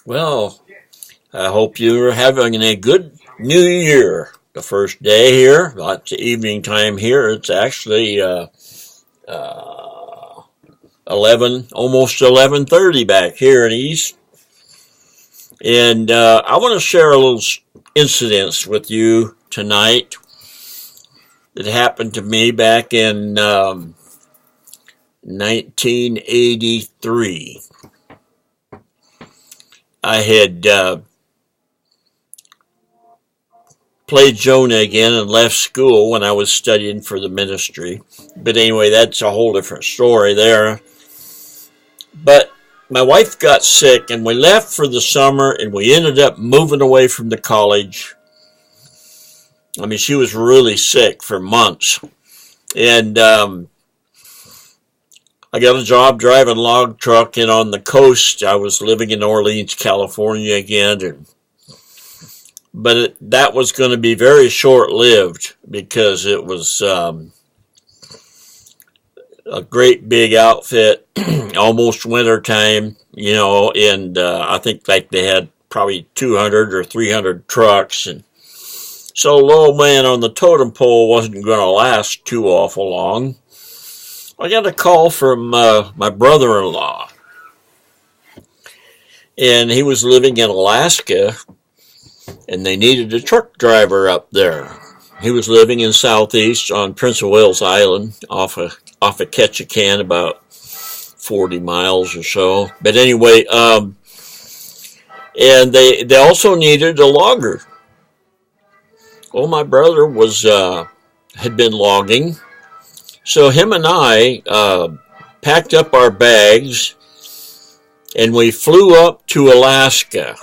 Well, I hope you're having a good new year. The first day here, lots of evening time here. It's actually uh, 11, almost 11:30 back here in the east. And I want to share a little incident with you tonight that happened to me back in 1983. I had played Jonah again and left school when I was studying for the ministry. But anyway, that's a whole different story there. But my wife got sick and we left for the summer and we ended up moving away from the college. I mean, she was really sick for months. And I got a job driving log truck in on the coast. I was living in Orleans, California again, but that was going to be very short-lived because it was a great big outfit, almost winter time, and I think like they had probably 200 or 300 trucks, and so low man on the totem pole wasn't going to last too awful long. I got a call from my brother-in-law, and he was living in Alaska, and they needed a truck driver up there. He was living in Southeast on Prince of Wales Island, off of Ketchikan, about 40 miles or so. But anyway, and they also needed a logger. Well, my brother had been logging. So him and I packed up our bags and we flew up to Alaska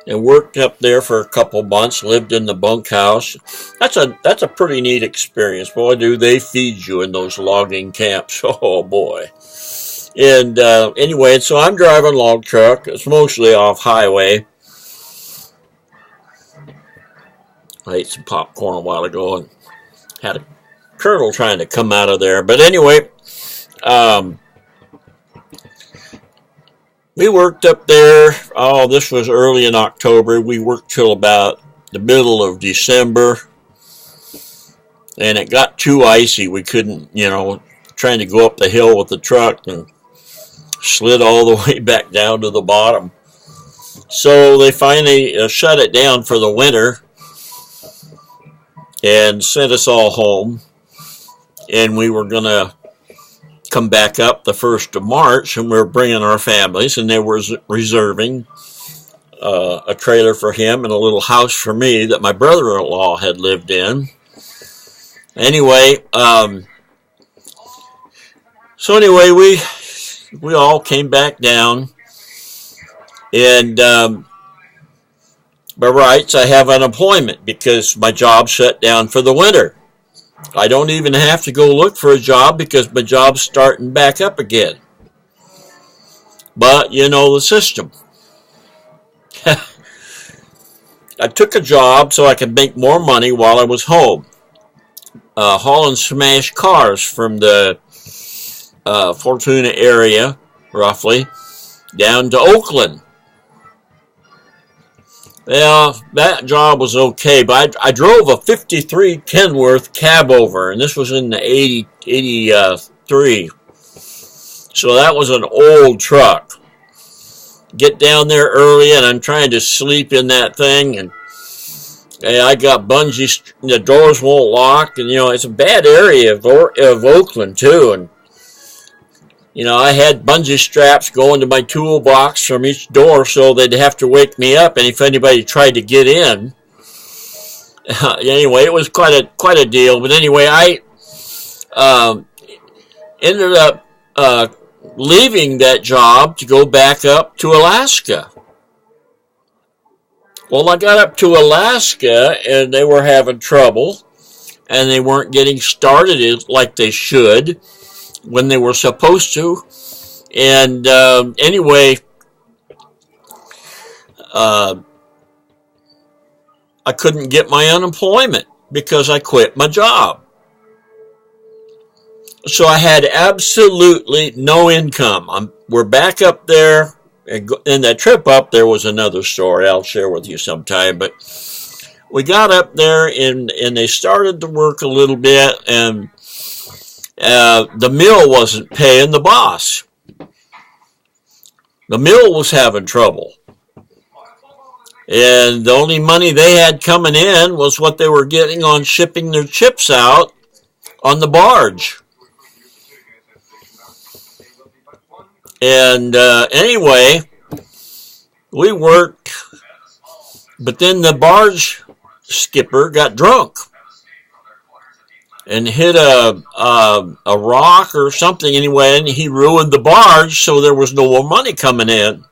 and worked up there for a couple months, lived in the bunkhouse. That's a pretty neat experience. Boy, do they feed you in those logging camps. Oh, boy. And anyway, so I'm driving a log truck. It's mostly off highway. I ate some popcorn a while ago and had a kernel trying to come out of there. But anyway, we worked up there. Oh, this was early in October. We worked till about the middle of December. And it got too icy. We couldn't, trying to go up the hill with the truck and slid all the way back down to the bottom. So they finally shut it down for the winter and sent us all home. And we were going to come back up the 1st of March, and we were bringing our families, and they were reserving a trailer for him and a little house for me that my brother-in-law had lived in. Anyway, we all came back down, and by rights, I have unemployment because my job shut down for the winter. I don't even have to go look for a job because my job's starting back up again. But you know the system. I took a job so I could make more money while I was home. Hauling smashed cars from the Fortuna area, roughly, down to Oakland. Well, that job was okay, but I drove a 53 Kenworth cab over, and this was in the 83. So that was an old truck. Get down there early, and I'm trying to sleep in that thing, and I got bungee, the doors won't lock, and it's a bad area of Oakland too, and I had bungee straps going to my toolbox from each door so they'd have to wake me up, and if anybody tried to get in. Anyway, it was quite a deal. But anyway, I ended up leaving that job to go back up to Alaska. Well, I got up to Alaska, and they were having trouble, and they weren't getting started like they should when they were supposed to. And anyway, I couldn't get my unemployment because I quit my job. So I had absolutely no income. We're back up there And that trip up there was another story I'll share with you sometime. But we got up there and they started to work a little bit, and the mill wasn't paying the boss. The mill was having trouble. And the only money they had coming in was what they were getting on shipping their chips out on the barge. And anyway, we worked, but then the barge skipper got drunk and hit a rock or something anyway, and he ruined the barge, so there was no more money coming in.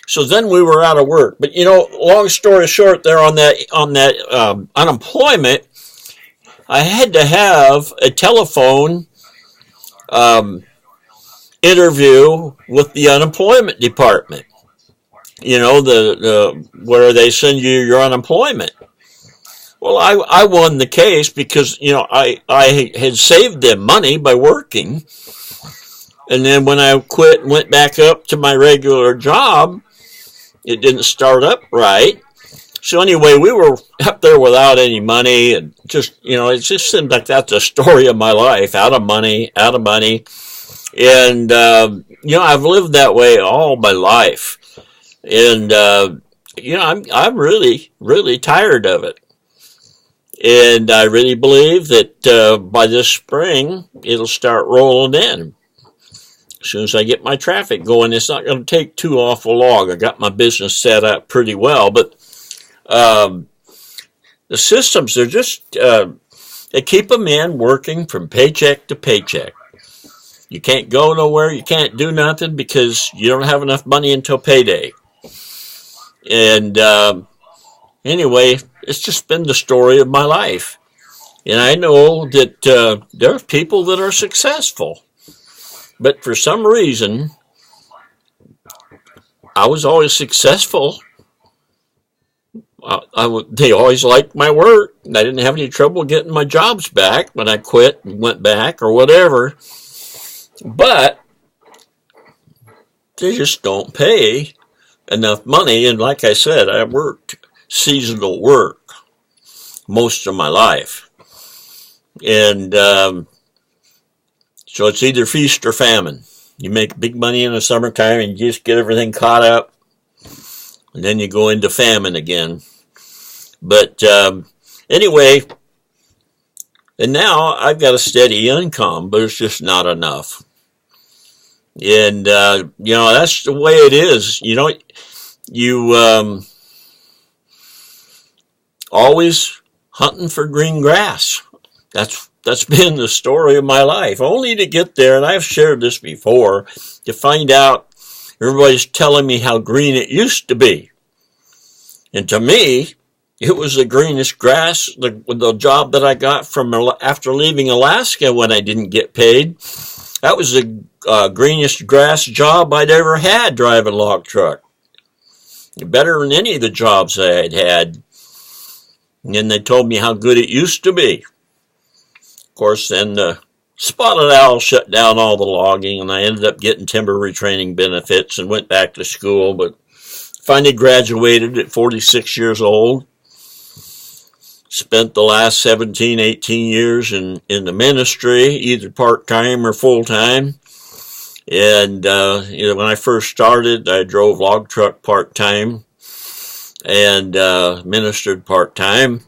So then we were out of work. But long story short, there on that unemployment, I had to have a telephone interview with the unemployment department. The where they send you your unemployment. Well, I won the case because I had saved them money by working, and then when I quit and went back up to my regular job, it didn't start up right. So anyway, we were up there without any money, and it just seemed like that's the story of my life: out of money, and I've lived that way all my life, and I'm really, really tired of it. And I really believe that by this spring, it'll start rolling in. As soon as I get my traffic going, it's not going to take too awful long. I got my business set up pretty well, but the systems, they're just, they keep them in working from paycheck to paycheck. You can't go nowhere, you can't do nothing because you don't have enough money until payday. And anyway, it's just been the story of my life. And I know that there are people that are successful. But for some reason, I was always successful. They always liked my work. I didn't have any trouble getting my jobs back when I quit and went back or whatever. But they just don't pay enough money. And like I said, I worked seasonal work most of my life. And so it's either feast or famine. You make big money in the summertime and you just get everything caught up, and then you go into famine again. But anyway, and now I've got a steady income, but it's just not enough. And that's the way it is. You always hunting for green grass. That's been the story of my life. Only to get there, and I've shared this before, to find out everybody's telling me how green it used to be. And to me, it was the greenest grass, the job that I got from after leaving Alaska when I didn't get paid. That was the greenest grass job I'd ever had, driving a log truck. Better than any of the jobs I had had. And then they told me how good it used to be. Of course, then the spotted owl shut down all the logging, and I ended up getting timber retraining benefits and went back to school, but finally graduated at 46 years old. Spent the last 17, 18 years in the ministry, either part-time or full-time. And when I first started, I drove log truck part-time and ministered part-time.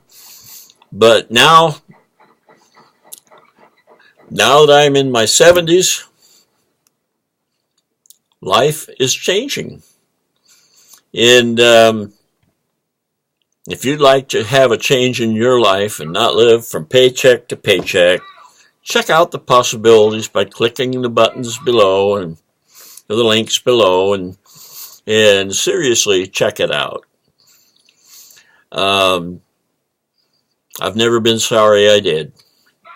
But now that I'm in my 70s, life is changing. And if you'd like to have a change in your life and not live from paycheck to paycheck, check out the possibilities by clicking the buttons below and the links below, and seriously check it out. I've never been sorry I did.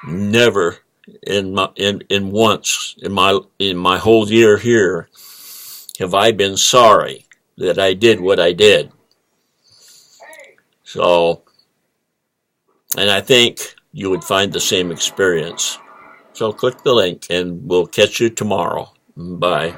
Never in my whole year here have I been sorry that I did what I did. So, and I think you would find the same experience. So click the link and we'll catch you tomorrow. Bye.